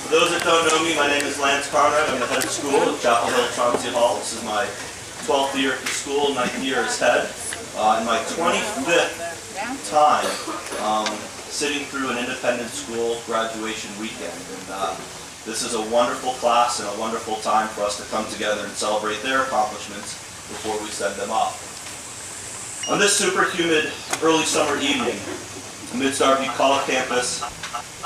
For those that don't know me, my name is Lance Conrad. I'm the head of school at Chapel Hill Chauncy Hall. This is my 12th year at the school, 9th year as head. And my 25th time sitting through an independent school graduation weekend. And this is a wonderful class and a wonderful time for us to come together and celebrate their accomplishments before we send them off. On this super humid early summer evening, amidst our bucolic campus,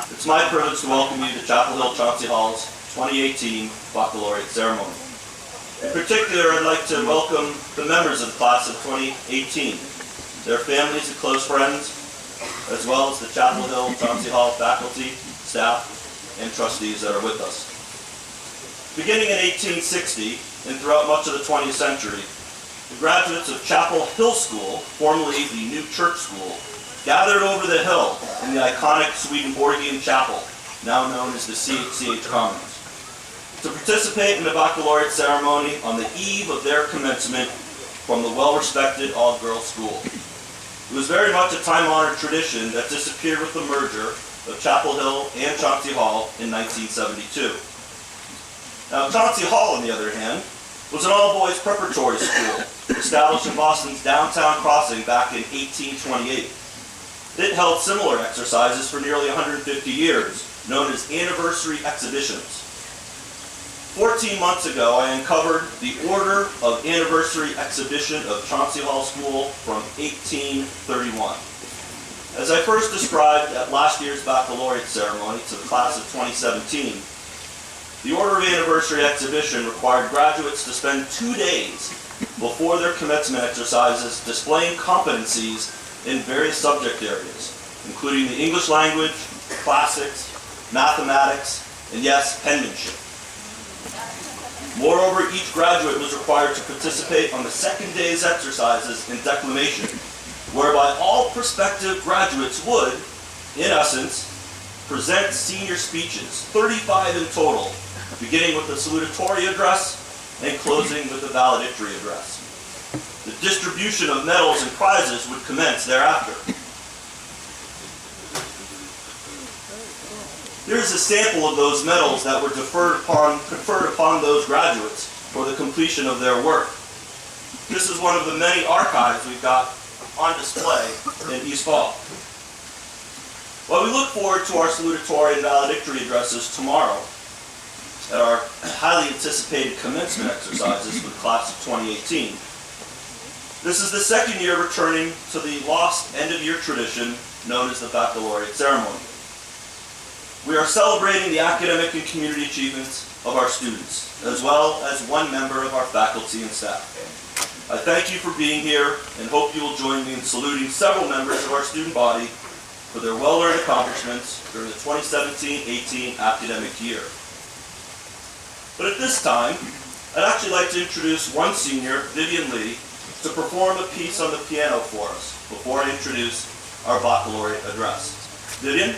it's my privilege to welcome you to Chapel Hill Chauncy Hall's 2018 Baccalaureate Ceremony. In particular, I'd like to welcome the members of the class of 2018, their families and close friends, as well as the Chapel Hill Chauncy Hall faculty, staff, and trustees that are with us. Beginning in 1860 and throughout much of the 20th century, the graduates of Chauncy Hall School, formerly the New Church School, gathered over the hill in the iconic Swedenborgian chapel, now known as the CHCH Commons, to participate in the baccalaureate ceremony on the eve of their commencement from the well-respected all-girls school. It was very much a time-honored tradition that disappeared with the merger of Chapel Hill and Chauncy Hall in 1972. Now, Chauncy Hall, on the other hand, was an all-boys preparatory school established in Boston's downtown crossing back in 1828. It held similar exercises for nearly 150 years, known as anniversary exhibitions. 14 months ago, I uncovered the Order of Anniversary Exhibition of Chauncy Hall School from 1831. As I first described at last year's baccalaureate ceremony to the class of 2017, the Order of Anniversary Exhibition required graduates to spend 2 days before their commencement exercises displaying competencies in various subject areas, including the English language, classics, mathematics, and yes, penmanship. Moreover, each graduate was required to participate on the second day's exercises in declamation, whereby all prospective graduates would, in essence, present senior speeches, 35 in total, beginning with the salutatory address and closing with the valedictory address. The distribution of medals and prizes would commence thereafter. Here's a sample of those medals that were conferred upon those graduates for the completion of their work. This is one of the many archives we've got on display in East Hall. While we look forward to our salutatory and valedictory addresses tomorrow at our highly anticipated commencement exercises for the class of 2018, this is the second year returning to the lost end-of-year tradition known as the Baccalaureate Ceremony. We are celebrating the academic and community achievements of our students, as well as one member of our faculty and staff. I thank you for being here and hope you will join me in saluting several members of our student body for their well-earned accomplishments during the 2017-18 academic year. But at this time, I'd actually like to introduce one senior, Vivian Lee, to perform a piece on the piano for us before I introduce our baccalaureate address. Vivian?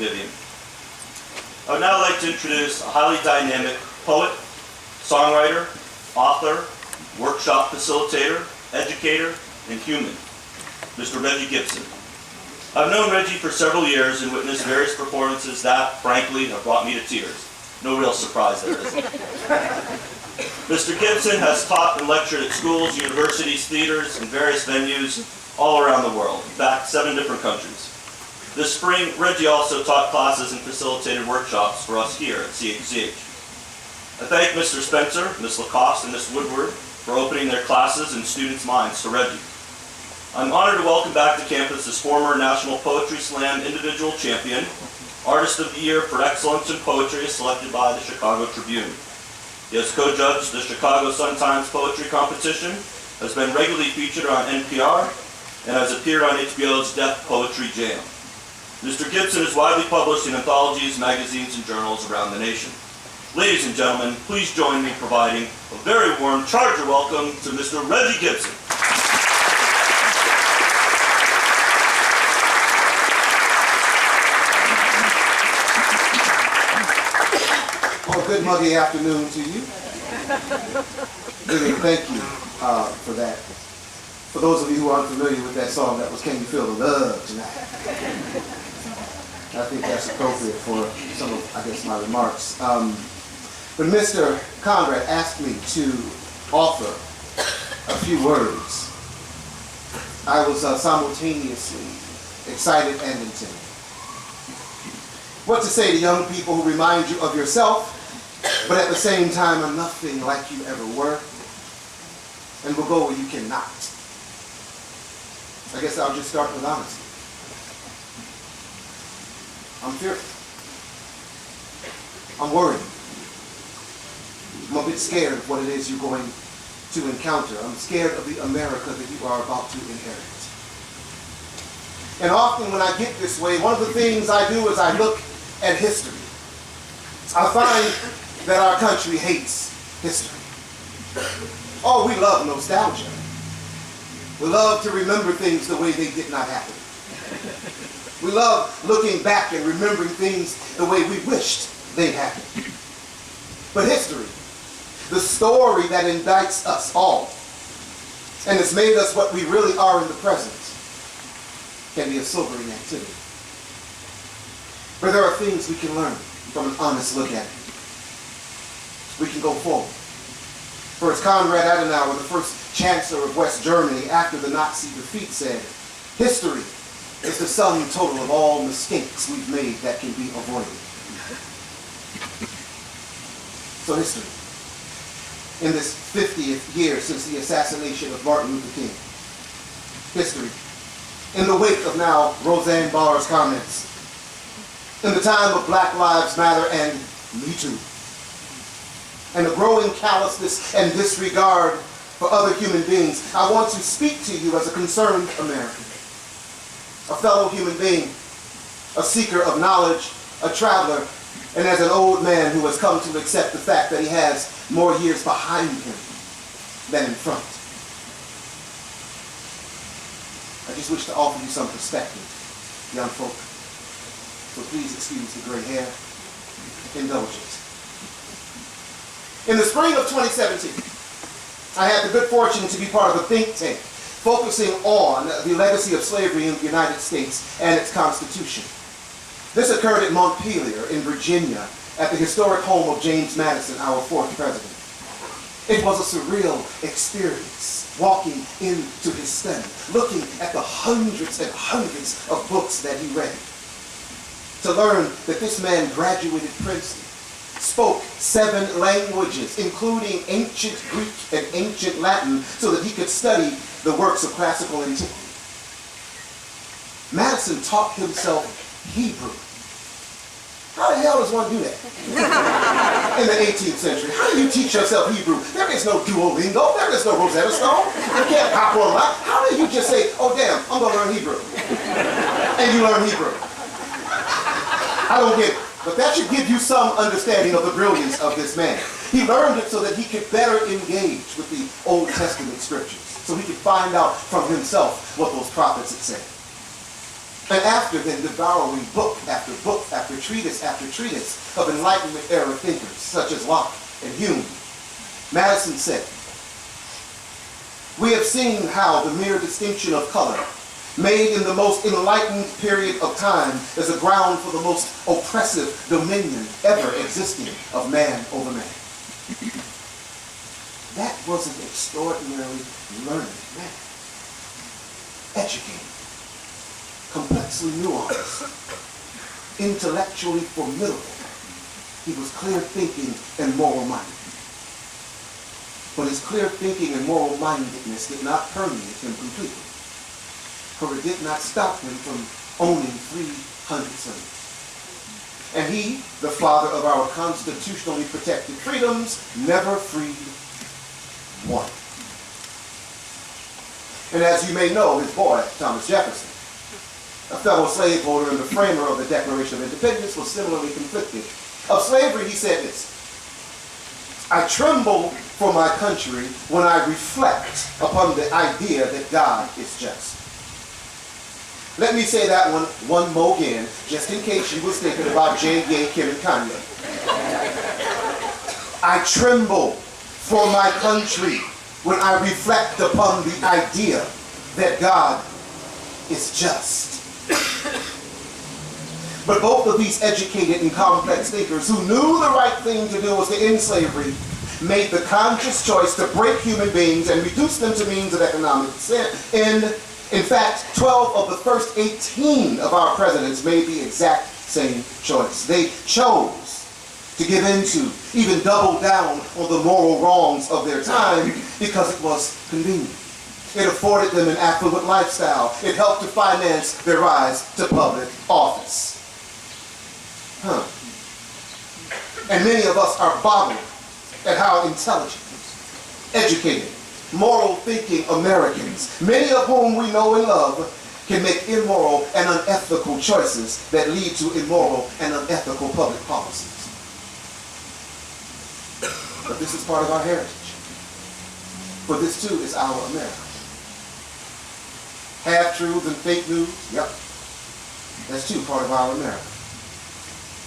you, Vivian. I would now like to introduce a highly dynamic poet, songwriter, author, workshop facilitator, educator, and human, Mr. Reggie Gibson. I've known Reggie for several years and witnessed various performances that, frankly, have brought me to tears. No real surprise there, is it? Mr. Gibson has taught and lectured at schools, universities, theaters, and various venues all around the world, in fact, 7 different countries. This spring, Reggie also taught classes and facilitated workshops for us here at CHCH. I thank Mr. Spencer, Ms. Lacoste, and Ms. Woodward for opening their classes and students' minds to Reggie. I'm honored to welcome back to campus this former National Poetry Slam individual champion, Artist of the Year for Excellence in Poetry as selected by the Chicago Tribune. He has co-judged the Chicago Sun-Times Poetry Competition, has been regularly featured on NPR, and has appeared on HBO's Deaf Poetry Jam. Mr. Gibson is widely published in anthologies, magazines, and journals around the nation. Ladies and gentlemen, please join me in providing a very warm Charger welcome to Mr. Reggie Gibson. Well, good muggy afternoon to you. Really, thank you for that. For those of you who aren't familiar with that song, that was Can You Feel the Love Tonight? I think that's appropriate for some of, I guess, my remarks. When Mr. Conrad asked me to offer a few words, I was simultaneously excited and intimidated. What to say to young people who remind you of yourself, but at the same time are nothing like you ever were, and will go where you cannot. I guess I'll just start with honesty. I'm fearful. I'm worried. I'm a bit scared of what it is you're going to encounter. I'm scared of the America that you are about to inherit. And often when I get this way, one of the things I do is I look at history. I find that our country hates history. Oh, we love nostalgia. We love to remember things the way they did not happen. We love looking back and remembering things the way we wished they'd happened. But history, the story that indicts us all, and has made us what we really are in the present, can be a sobering activity. But there are things we can learn from an honest look at it. We can go forward. For as Konrad Adenauer, the first Chancellor of West Germany after the Nazi defeat, said, history is the sum total of all mistakes we've made that can be avoided. So history. In this 50th year since the assassination of Martin Luther King. History. In the wake of now Roseanne Barr's comments. In the time of Black Lives Matter and Me Too. And the growing callousness and disregard for other human beings, I want to speak to you as a concerned American. A fellow human being, a seeker of knowledge, a traveler, and as an old man who has come to accept the fact that he has more years behind him than in front. I just wish to offer you some perspective, young folk. So please excuse the gray hair. Indulge it. In the spring of 2017, I had the good fortune to be part of a think tank focusing on the legacy of slavery in the United States and its Constitution. This occurred at Montpelier in Virginia at the historic home of James Madison, our 4th president. It was a surreal experience, walking into his study, looking at the hundreds and hundreds of books that he read, to learn that this man graduated Princeton, spoke 7 languages, including ancient Greek and ancient Latin, so that he could study the works of classical antiquity. Madison taught himself Hebrew. How the hell does one do that? In the 18th century, how do you teach yourself Hebrew? There is no Duolingo, there is no Rosetta Stone. You can't hop online. How do you just say, oh damn, I'm gonna learn Hebrew? And you learn Hebrew. I don't get it. But that should give you some understanding of the brilliance of this man. He learned it so that he could better engage with the Old Testament scriptures, so he could find out from himself what those prophets had said. And after then devouring book after treatise of Enlightenment era thinkers such as Locke and Hume, Madison said, "We have seen how the mere distinction of color, made in the most enlightened period of time, is a ground for the most oppressive dominion ever existing of man over man." That was an extraordinarily learned man. Educated, complexly nuanced, intellectually formidable. He was clear thinking and moral minded. But his clear thinking and moral mindedness did not permeate him completely. For it did not stop him from owning 300 slaves. And he, the father of our constitutionally protected freedoms, never freed one. And as you may know, his boy, Thomas Jefferson, a fellow slaveholder and the framer of the Declaration of Independence, was similarly conflicted. Of slavery, he said this: "I tremble for my country when I reflect upon the idea that God is just." Let me say that one more again, just in case you was thinking about Jay, Ye, Kim, and Kanye. I tremble for my country when I reflect upon the idea that God is just. But both of these educated and complex thinkers who knew the right thing to do was to end slavery made the conscious choice to break human beings and reduce them to means of economic descent. In fact, 12 of the first 18 of our presidents made the exact same choice. They chose to give into, even double down on the moral wrongs of their time because it was convenient. It afforded them an affluent lifestyle. It helped to finance their rise to public office. And many of us are boggled at how intelligent, educated, moral thinking Americans, many of whom we know and love, can make immoral and unethical choices that lead to immoral and unethical public policies. But this is part of our heritage. For this too is our America. Half-truths and fake news, yep. That's too part of our America.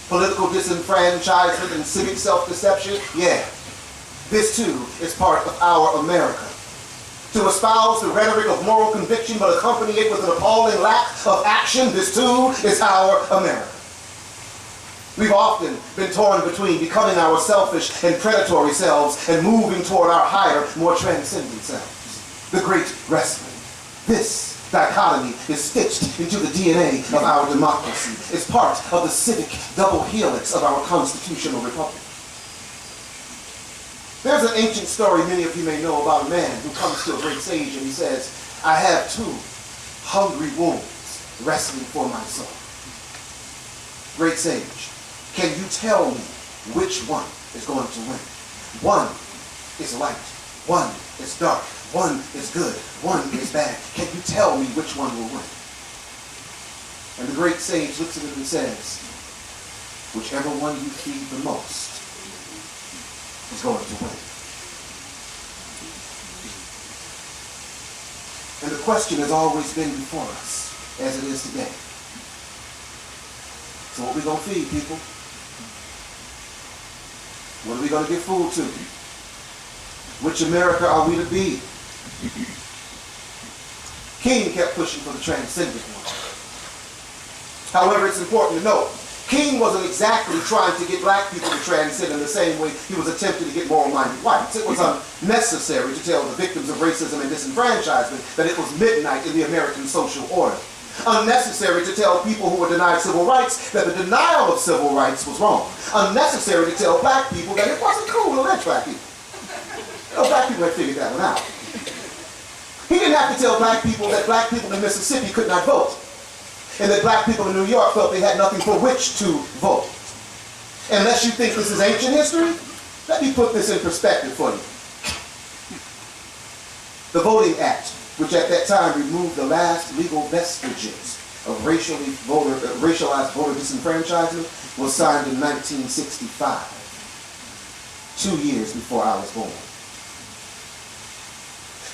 Political disenfranchisement and civic self-deception, yeah. This too is part of our America. To espouse the rhetoric of moral conviction but accompany it with an appalling lack of action, this too is our America. We've often been torn between becoming our selfish and predatory selves and moving toward our higher, more transcendent selves. The great wrestling. This dichotomy is stitched into the DNA of our democracy. It's part of the civic double helix of our constitutional republic. There's an ancient story many of you may know about a man who comes to a great sage and he says, "I have 2 hungry wolves wrestling for my soul." Great sage, can you tell me which one is going to win? One is light, one is dark, one is good, one is bad. Can you tell me which one will win? And the great sage looks at him and says, "Whichever one you feed the most is going to win." And the question has always been before us, as it is today. So what are we going to feed, people? What are we going to give food to? Which America are we to be? King kept pushing for the transcendent one. However, it's important to note, King wasn't exactly trying to get black people to transcend in the same way he was attempting to get moral-minded whites. It was unnecessary to tell the victims of racism and disenfranchisement that it was midnight in the American social order. Unnecessary to tell people who were denied civil rights that the denial of civil rights was wrong. Unnecessary to tell black people that it wasn't cool to lynch black people. Black people had figured that one out. He didn't have to tell black people that black people in Mississippi could not vote, and that black people in New York felt they had nothing for which to vote. Unless you think this is ancient history, let me put this in perspective for you. The Voting Act, which at that time removed the last legal vestiges of racialized voter disenfranchisement, was signed in 1965, 2 years before I was born.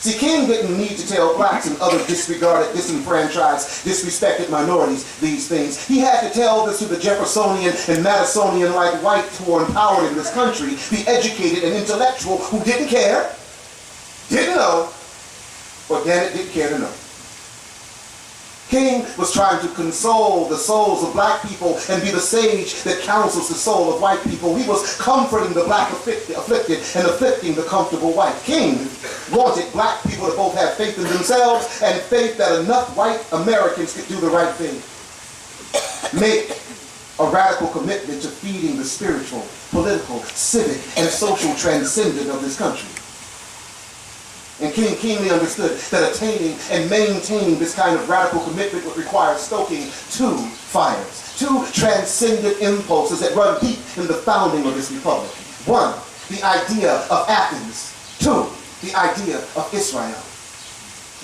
See, King didn't need to tell blacks and other disregarded, disenfranchised, disrespected minorities these things. He had to tell this to the Jeffersonian and Madisonian-like whites who were empowered in this country, the educated and intellectual who didn't care, didn't know, or damn it, didn't care to know. King was trying to console the souls of black people and be the sage that counsels the soul of white people. He was comforting the black afflicted and afflicting the comfortable white. King wanted black people to both have faith in themselves and faith that enough white Americans could do the right thing. Make a radical commitment to feeding the spiritual, political, civic, and social transcendent of this country. And King keenly understood that attaining and maintaining this kind of radical commitment would require stoking two fires, two transcendent impulses that run deep in the founding of this republic. One, the idea of Athens. Two, the idea of Israel.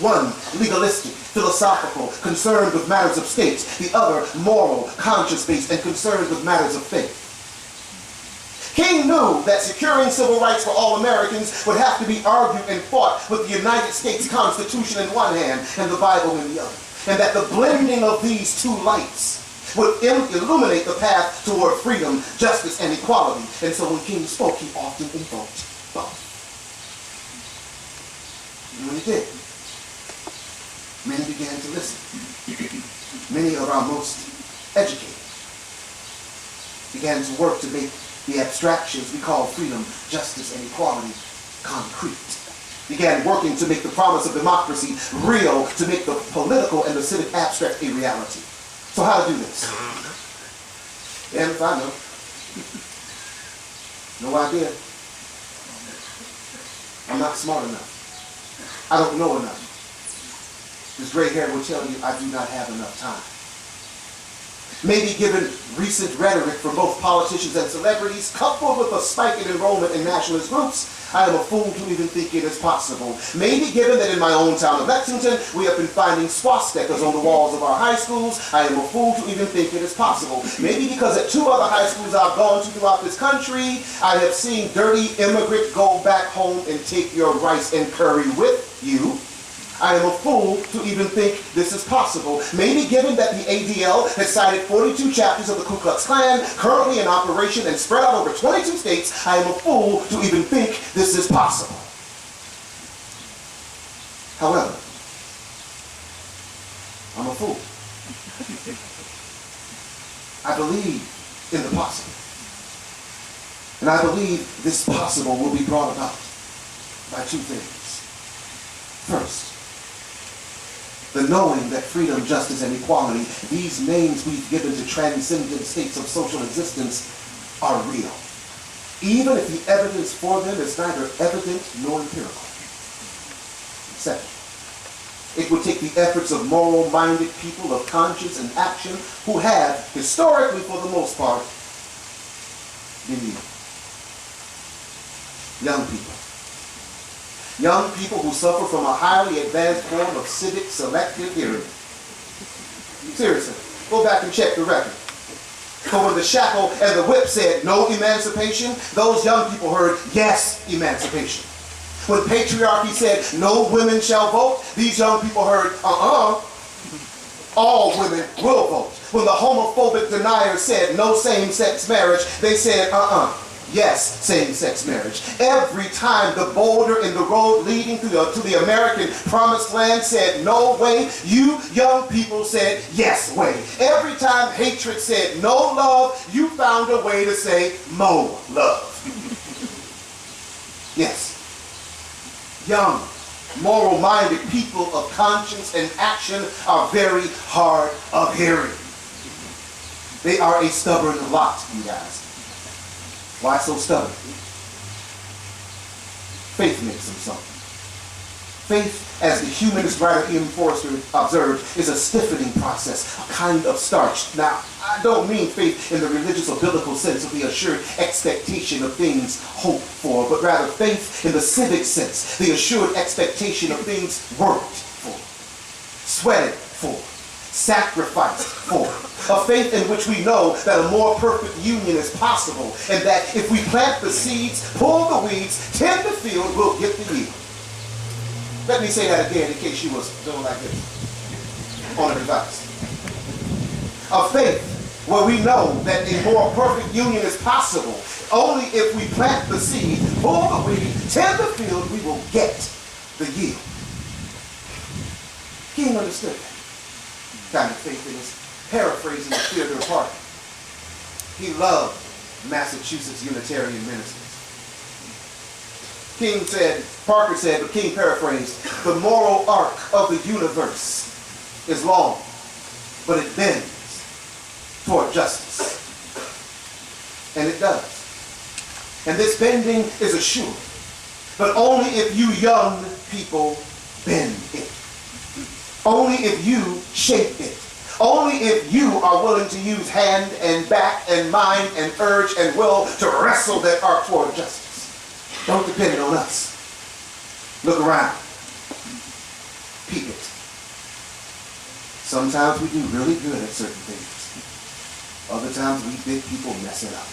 One, legalistic, philosophical, concerned with matters of states. The other, moral, conscience-based, and concerned with matters of faith. King knew that securing civil rights for all Americans would have to be argued and fought with the United States Constitution in one hand and the Bible in the other. And that the blending of these two lights would illuminate the path toward freedom, justice, and equality. And so when King spoke, he often invoked both. And when he did, many began to listen. Many of our most educated began to work to make the abstractions we call freedom, justice, and equality concrete. Began working to make the promise of democracy real, to make the political and the civic abstract a reality. So how to do this? Damn if I know. No idea. I'm not smart enough. I don't know enough. This gray hair will tell you I do not have enough time. Maybe given recent rhetoric from both politicians and celebrities, coupled with a spike in enrollment in nationalist groups, I am a fool to even think it is possible. Maybe given that in my own town of Lexington, we have been finding swastikas on the walls of our high schools, I am a fool to even think it is possible. Maybe because at two other high schools I've gone to throughout this country, I have seen dirty immigrants go back home and take your rice and curry with you. I am a fool to even think this is possible. Maybe given that the ADL has cited 42 chapters of the Ku Klux Klan currently in operation and spread out over 22 states, I am a fool to even think this is possible. However, I'm a fool. I believe in the possible. And I believe this possible will be brought about by two things. First, the knowing that freedom, justice, and equality, these names we've given to transcendent states of social existence, are real, even if the evidence for them is neither evident nor empirical. Second, it would take the efforts of moral-minded people of conscience and action who have, historically for the most part, been young people. Young people who suffer from a highly advanced form of civic selective hearing. Seriously, go back and check the record. But when the shackle and the whip said no emancipation, those young people heard yes emancipation. When patriarchy said no women shall vote, these young people heard all women will vote. When the homophobic deniers said no same-sex marriage, they said yes, same-sex marriage. Every time the boulder in the road leading to the American promised land said no way, you young people said yes way. Every time hatred said no love, you found a way to say mo love. Yes. Young, moral-minded people of conscience and action are very hard of hearing. They are a stubborn lot, you guys. Why so stubborn? Faith makes them so. Faith, as the humanist writer Ian Forster observed, is a stiffening process, a kind of starch. Now, I don't mean faith in the religious or biblical sense of the assured expectation of things hoped for, but rather faith in the civic sense, the assured expectation of things worked for, sweated for, sacrificed for. A faith in which we know that a more perfect union is possible, and that if we plant the seeds, pull the weeds, tend the field, we'll get the yield. Let me say that again in case you was doing like this on a device. A faith where we know that a more perfect union is possible only if we plant the seed, pull the weed, tend the field, we will get the yield. King understood that kind of faith in his paraphrasing of Theodore Parker. He loved Massachusetts Unitarian ministers. Parker said, but King paraphrased, the moral arc of the universe is long, but it bends toward justice. And it does. And this bending is assured, but only if you young people bend it. Only if you shape it. Only if you are willing to use hand and back and mind and urge and will to wrestle that arc toward justice. Don't depend on us. Look around. Peep it. Sometimes we do really good at certain things. Other times we big people mess it up.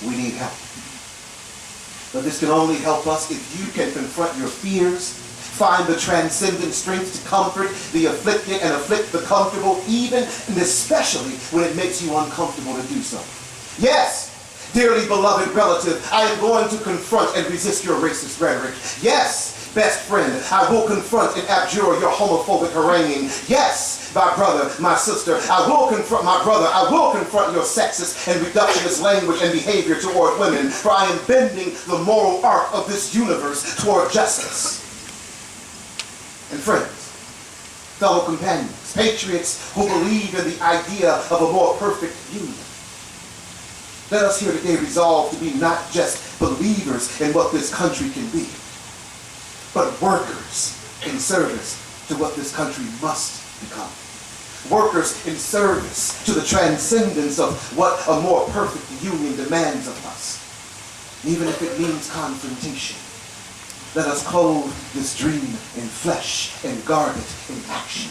We need help. But this can only help us if you can confront your fears, find the transcendent strength to comfort the afflicted and afflict the comfortable, even and especially when it makes you uncomfortable to do so. Yes, dearly beloved relative, I am going to confront and resist your racist rhetoric. Yes, best friend, I will confront and abjure your homophobic haranguing. Yes, my brother, my sister, I will confront my brother, I will confront your sexist and reductionist language and behavior toward women, for I am bending the moral arc of this universe toward justice. And friends, fellow companions, patriots who believe in the idea of a more perfect union, let us here today resolve to be not just believers in what this country can be, but workers in service to what this country must become. Workers in service to the transcendence of what a more perfect union demands of us, even if it means confrontation. Let us clothe this dream in flesh and guard it in action.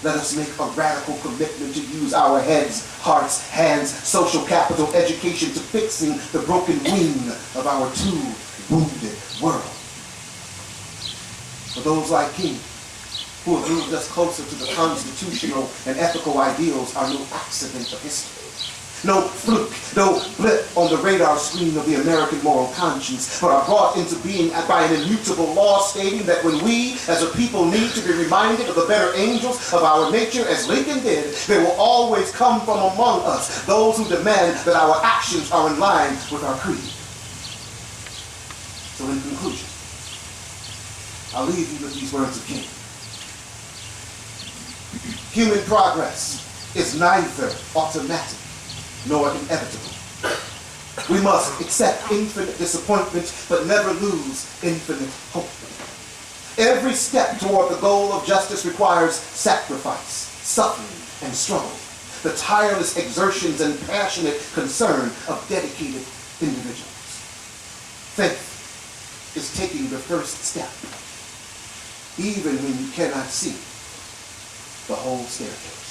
Let us make a radical commitment to use our heads, hearts, hands, social capital, education to fixing the broken wing of our too wounded world. For those like King, who have moved us closer to the constitutional and ethical ideals, are no accident of history. No fluke, no blip on the radar screen of the American moral conscience, but are brought into being by an immutable law stating that when we as a people need to be reminded of the better angels of our nature, as Lincoln did, there will always come from among us those who demand that our actions are in line with our creed. So in conclusion, I'll leave you with these words of King. Human progress is neither automatic nor inevitable. We must accept infinite disappointment, but never lose infinite hope. Every step toward the goal of justice requires sacrifice, suffering, and struggle, the tireless exertions and passionate concern of dedicated individuals. Faith is taking the first step, even when you cannot see the whole staircase.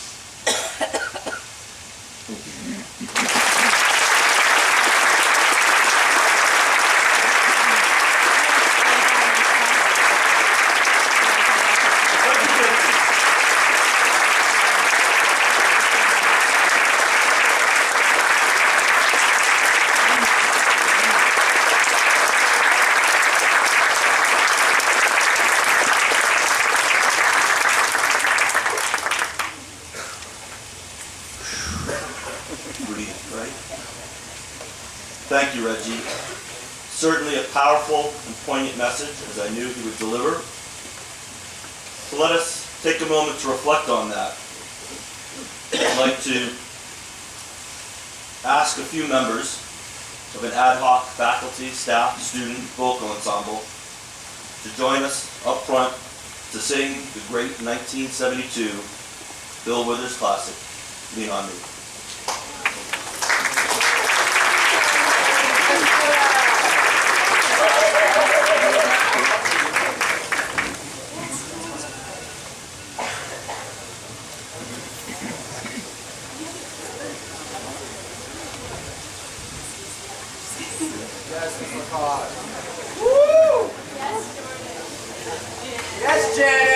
Thank you, Reggie. Certainly a powerful and poignant message, as I knew he would deliver. So let us take a moment to reflect on that. I'd like to ask a few members of an ad hoc faculty, staff, student, vocal ensemble to join us up front to sing the great 1972 Bill Withers classic, Lean on Me. Yes, Mr. Todd. Woo! Yes, Yes, Jenny!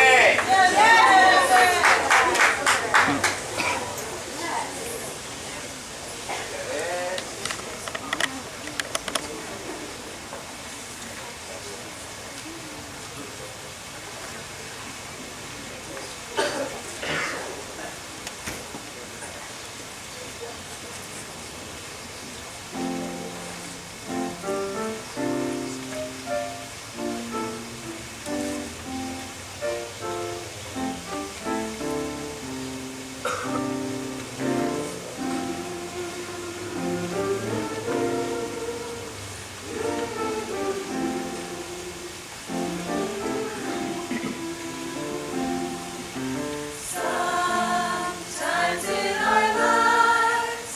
Sometimes in our lives,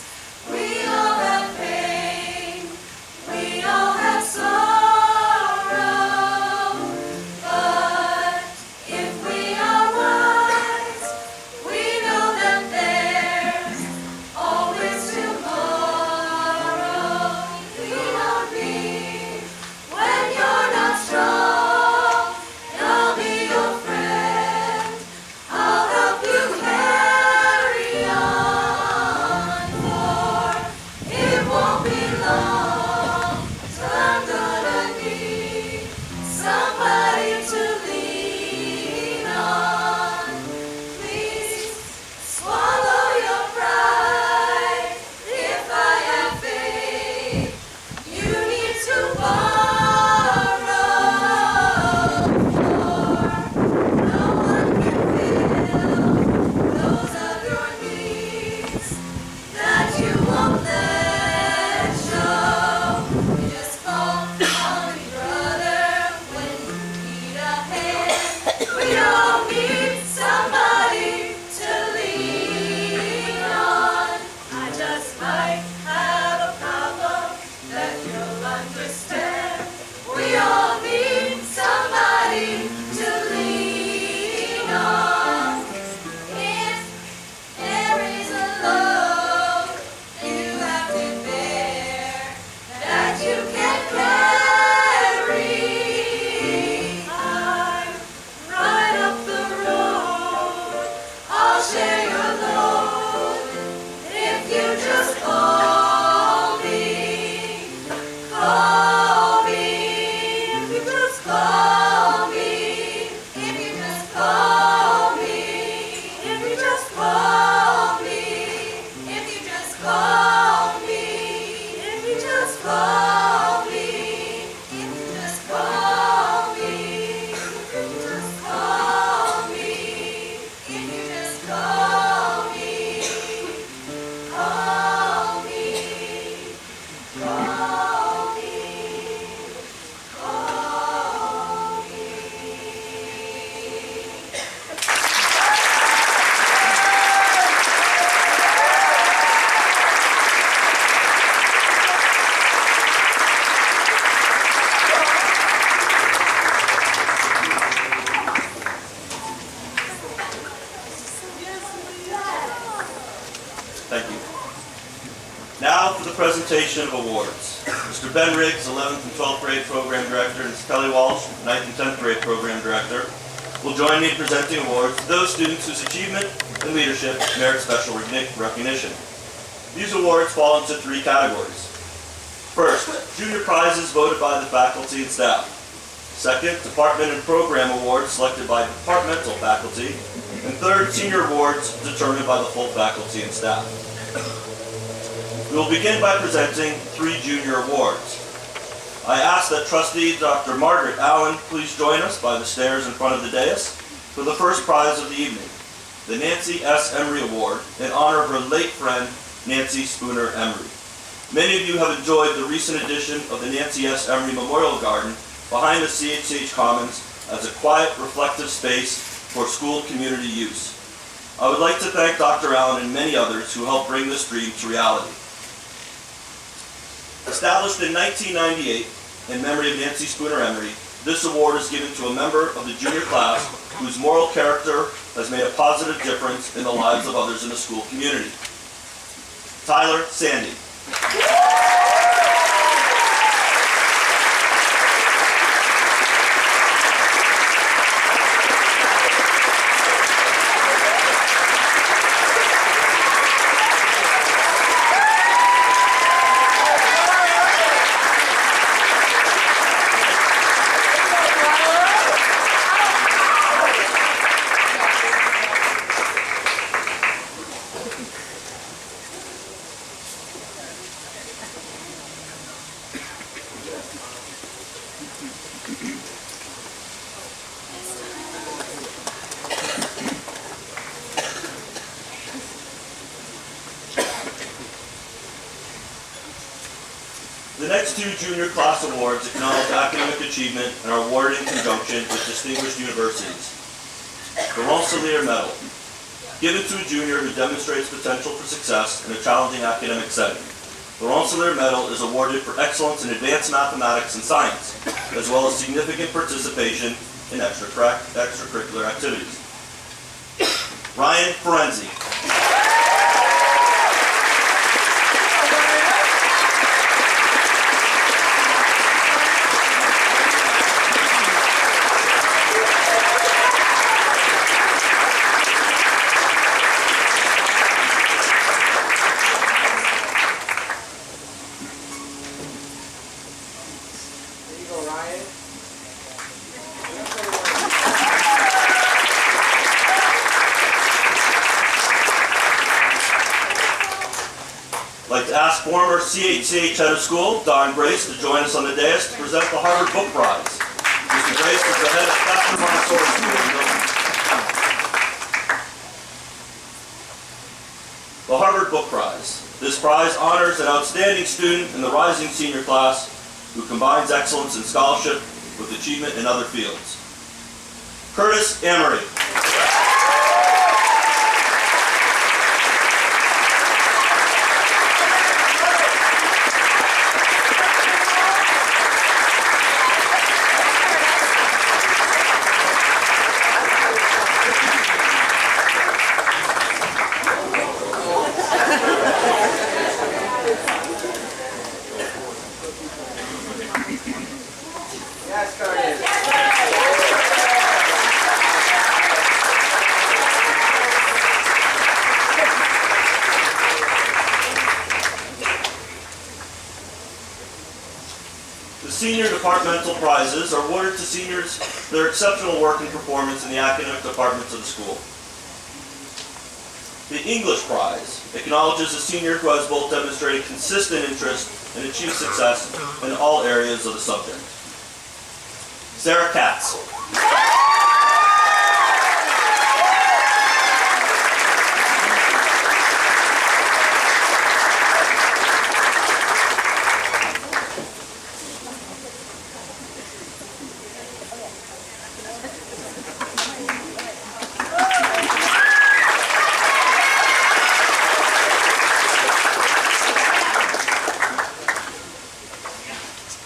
we all have pain, we all have sorrow. But if we are wise, we know that there's always tomorrow. Lean on me when you're not strong, and I'll be your friend. I'll help you carry on, for it won't be long till I'm gonna need somebody to lean on. Please swallow your pride. If I have faith, you need to borrow, for no one can fill those of your needs that you won't let show. You just call on me, brother, when you need a hand. We all need somebody to lean on. I just might have a problem that you'll understand. We all need somebody to lean on. If there is a load you have to bear that you can't carry, I'm right up the road. I'll share your load if you just call me. Call me if you just call me. If you just call me. If you just call me. If you just call me. If you just call me. If you just call me. If you just call me. If you just call me. Call me. Call me. Call me. Thank you. Now for the presentation of awards. Mr. Ben Riggs, 11th and 12th grade program director, and Ms. Kelly Walsh, 9th and 10th grade program director, will join me in presenting awards to those students whose achievement and leadership merit special recognition. These awards fall into three categories. First, junior prizes voted by the faculty and staff. Second, department and program awards selected by departmental faculty. And third, senior awards determined by the full faculty and staff. We will begin by presenting three junior awards. I ask that trustee Dr. Margaret Allen please join us by the stairs in front of the dais for the first prize of the evening, the Nancy S. Emery Award in honor of her late friend, Nancy Spooner Emery. Many of you have enjoyed the recent addition of the Nancy S. Emery Memorial Garden behind the CHCH Commons as a quiet, reflective space for school community use. I would like to thank Dr. Allen and many others who helped bring this dream to reality. Established in 1998 in memory of Nancy Spooner Emery, this award is given to a member of the junior class whose moral character has made a positive difference in the lives of others in the school community. Tyler Sandy. The next two junior class awards acknowledge academic achievement and are awarded in conjunction with distinguished universities. The Rensselaer Medal, given to a junior who demonstrates potential for success in a challenging academic setting. The Rensselaer Medal is awarded for excellence in advanced mathematics and science, as well as significant participation in extracurricular activities. Ryan Ferenzi. I'd like to ask former CHCH Head of School, Don Grace, to join us on the dais to present the Harvard Book Prize. Mr. Grace is the head of Bachelor Montessori School in Milton. The Harvard Book Prize. This prize honors an outstanding student in the rising senior class who combines excellence in scholarship with achievement in other fields. Curtis Amory. The senior departmental prizes are awarded to seniors for their exceptional work and performance in the academic departments of the school. The English Prize acknowledges a senior who has both demonstrated consistent interest and achieved success in all areas of the subject. Sarah Katz.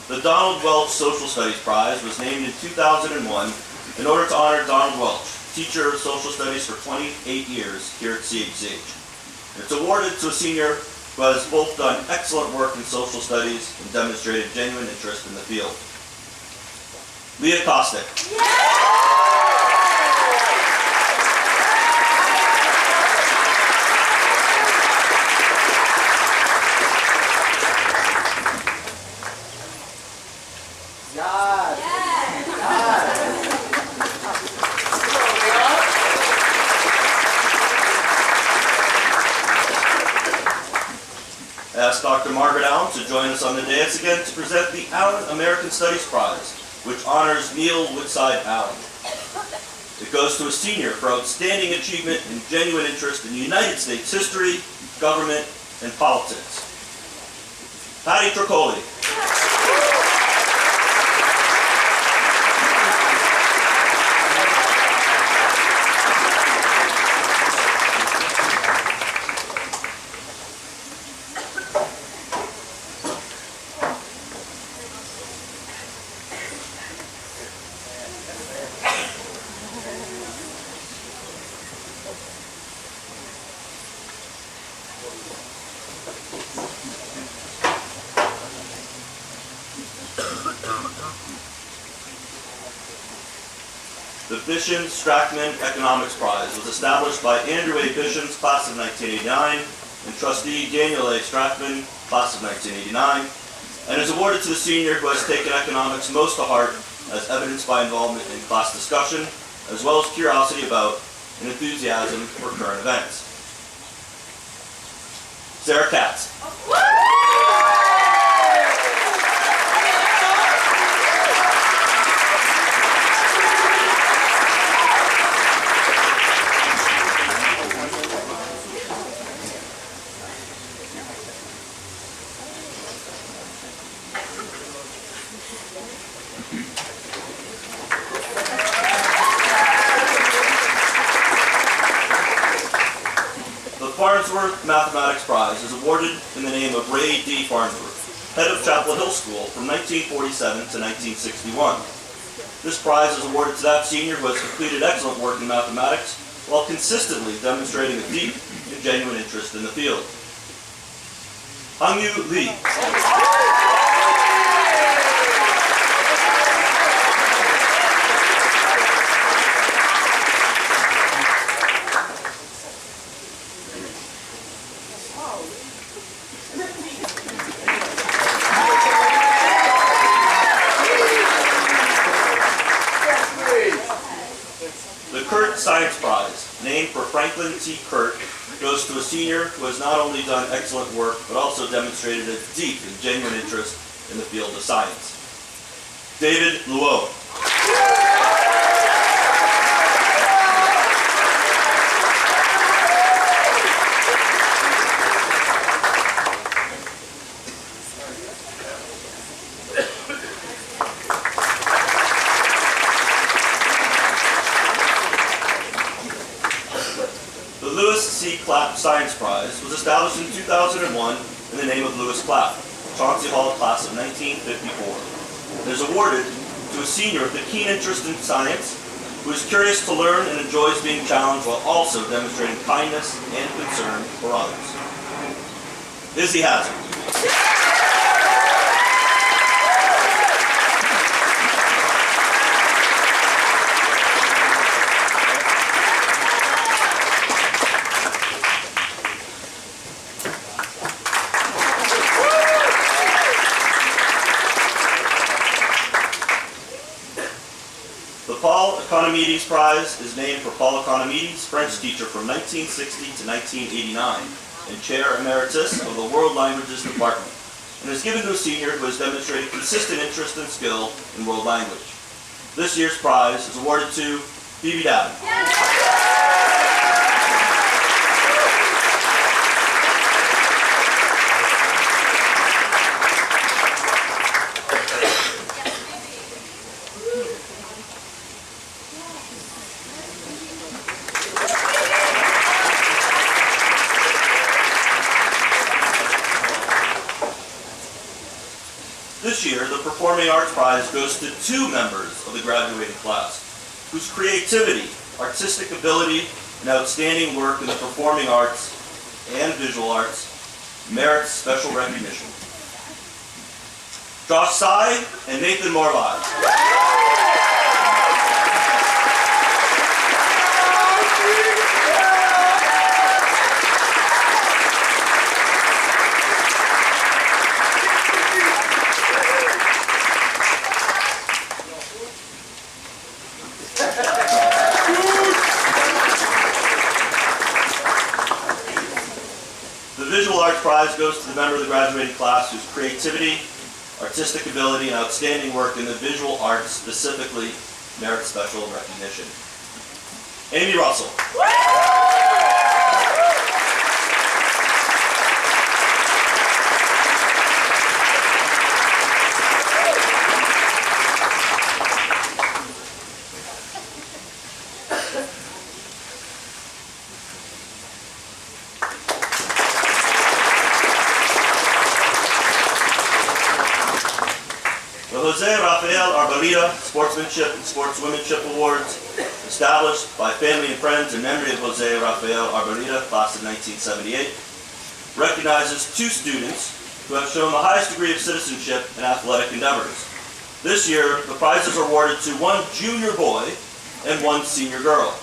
The Donald Welch Social Studies Prize was named in 2001 in order to honor Donald Welch, teacher of social studies for 28 years here at CHCH. It's awarded to a senior who has both done excellent work in social studies and demonstrated genuine interest in the field. Leah Kostick. I ask Dr. Margaret Allen to join us on the dais again to present the Allen American Studies Prize, which honors Neil Woodside Allen. It goes to a senior for outstanding achievement and genuine interest in United States history, government, and politics. Patty Tricoli. The Bishon-Strachman Economics Prize was established by Andrew A. Bishon's class of 1989 and trustee Daniel A. Strachman, class of 1989, and is awarded to the senior who has taken economics most to heart, as evidenced by involvement in class discussion, as well as curiosity about and enthusiasm for current events. Sarah Katz. Farnsworth Mathematics Prize is awarded in the name of Ray D. Farnsworth, head of Chapel Hill School from 1947 to 1961. This prize is awarded to that senior who has completed excellent work in mathematics while consistently demonstrating a deep and genuine interest in the field. Hangyu Lee. The Kurt Science Prize, named for Franklin T. Kurt, goes to a senior who has not only done excellent work, but also demonstrated a deep and genuine interest in the field of science. David Luo. The Lewis C. Clapp Science Prize was established in 2001 in the name of Lewis Clapp, Chauncy Hall class of 1954. It is awarded to a senior with a keen interest in science who is curious to learn and enjoys being challenged while also demonstrating kindness and concern for others. Izzy Hazard. The Paul Economides Prize is named for Paul Economides, French teacher from 1960 to 1989 and Chair Emeritus of the World Languages Department, and is given to a senior who has demonstrated consistent interest and skill in world language. This year's prize is awarded to Phoebe Davin. This year, the Performing Arts Prize goes to two members of the graduating class, whose creativity, artistic ability, and outstanding work in the performing arts and visual arts merits special recognition. Josh Tsai and Nathan Morvaj. The Visual Arts Prize goes to the member of the graduating class whose creativity, artistic ability, and outstanding work in the visual arts specifically merits special recognition. Amy Russell. The Jose Rafael Arboleda Sportsmanship and Sportswomanship Awards, established by family and friends in memory of Jose Rafael Arboleda, class of 1978, recognizes two students who have shown the highest degree of citizenship in athletic endeavors. This year, the prizes are awarded to one junior boy and one senior girl.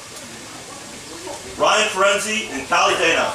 Ryan Ferenzi and Callie Dana.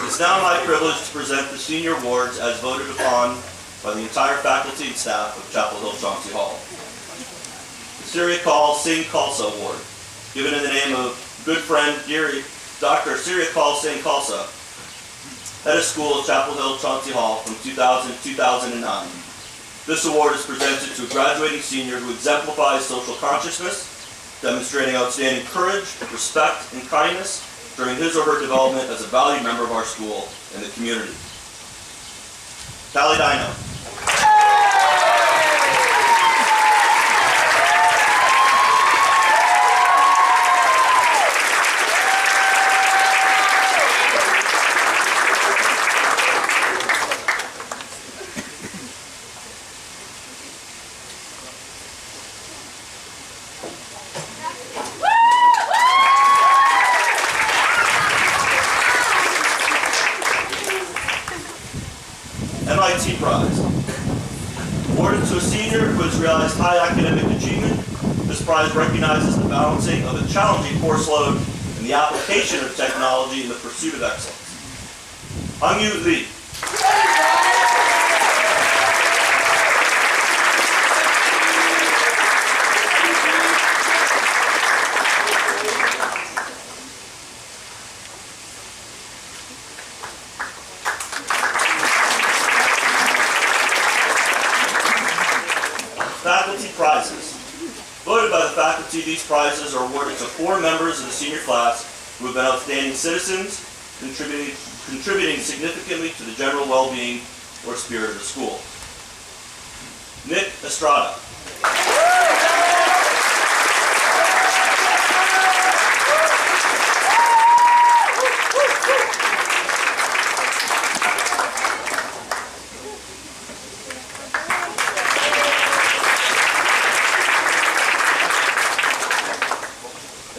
It's now my privilege to present the senior awards as voted upon by the entire faculty and staff of Chapel Hill Chauncy Hall. The Syria Call Singh Khalsa Award, given in the name of good friend Giri Dr. Siriakal Singh Khalsa, head of school at Chapel Hill Chauncy Hall from 2000 to 2009. This award is presented to a graduating senior who exemplifies social consciousness, demonstrating outstanding courage, respect, and kindness during his or her development as a valued member of our school and the community. Callie Dino. MIT Prize. Awarded to a senior who has realized high academic achievement, this prize recognizes the balancing of a challenging course load and the application of technology in the pursuit of excellence. Hangyu Lee. Faculty prizes. Voted by the faculty, these prizes are awarded to 4 members of the senior class who have been outstanding citizens, contributing significantly to the general well-being or spirit of the school. Nick Estrada.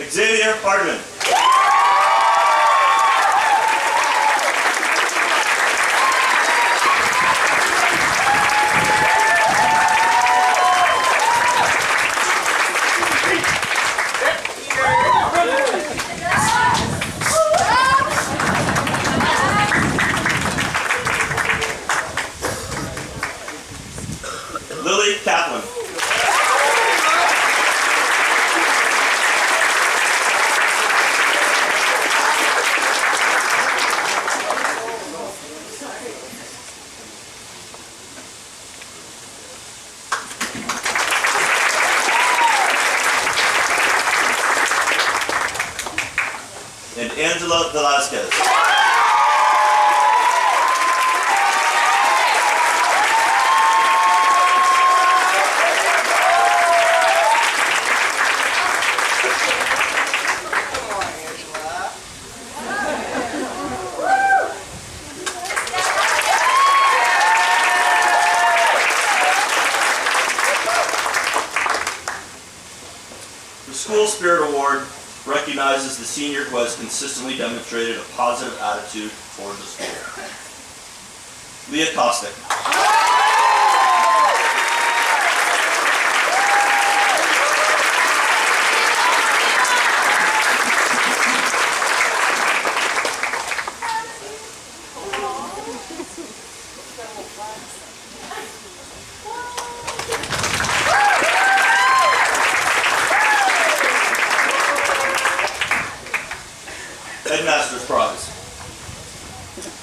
Xavier Hardman. Lily Kaplan. And Angela Velasquez. The School Spirit Award recognizes the senior who has consistently demonstrated a positive attitude toward the school. Leah Kostick. Headmaster's Prize.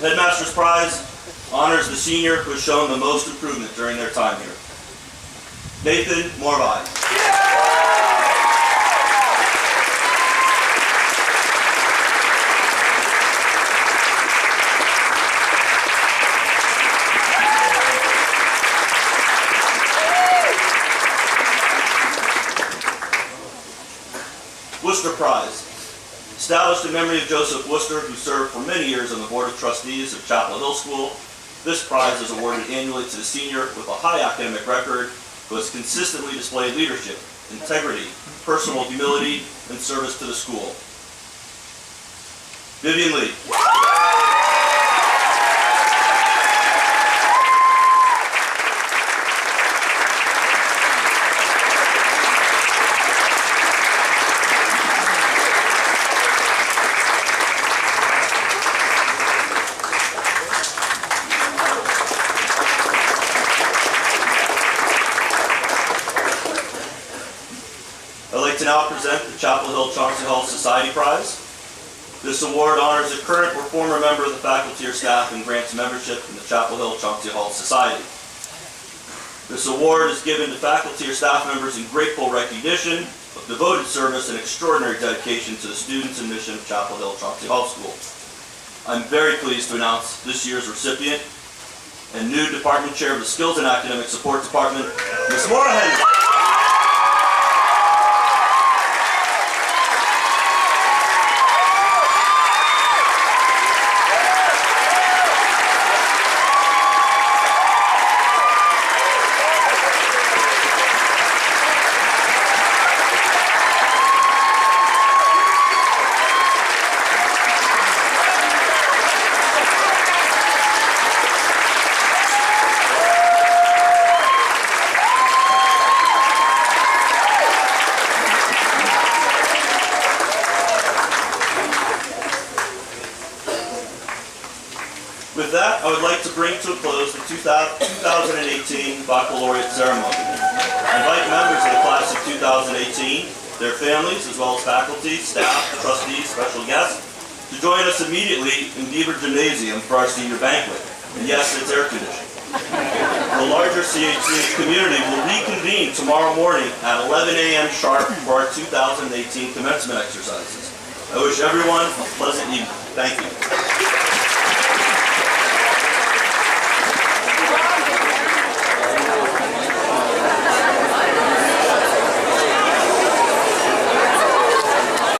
Headmaster's Prize honors the senior who has shown the most improvement during their time here. Nathan Morvai. Worcester Prize. Established in memory of Joseph Worcester, who served for many years on the Board of Trustees of Chapel Hill School, this prize is awarded annually to the senior with a high academic record who has consistently displayed leadership, integrity, personal humility, and service to the school. Vivian Lee. I'd like to now present the Chapel Hill Chauncy Hall Society Prize. This award honors a current or former member of the faculty or staff and grants membership in the Chapel Hill Chauncy Hall Society. This award is given to faculty or staff members in grateful recognition of devoted service and extraordinary dedication to the students and mission of Chapel Hill Chauncy Hall School. I'm very pleased to announce this year's recipient and new Department Chair of the Skills and Academic Support Department, Ms. Maura Henry. With that, I would like to bring to a close the 2018 Baccalaureate Ceremony. I invite members of the class of 2018, their families, as well as faculty, staff, trustees, special guests, to join us immediately in Beaver Gymnasium for our senior banquet. And yes, it's air conditioned. The larger CHCH community will reconvene tomorrow morning at 11 a.m. sharp for our 2018 commencement exercises. I wish everyone a pleasant evening. Thank you.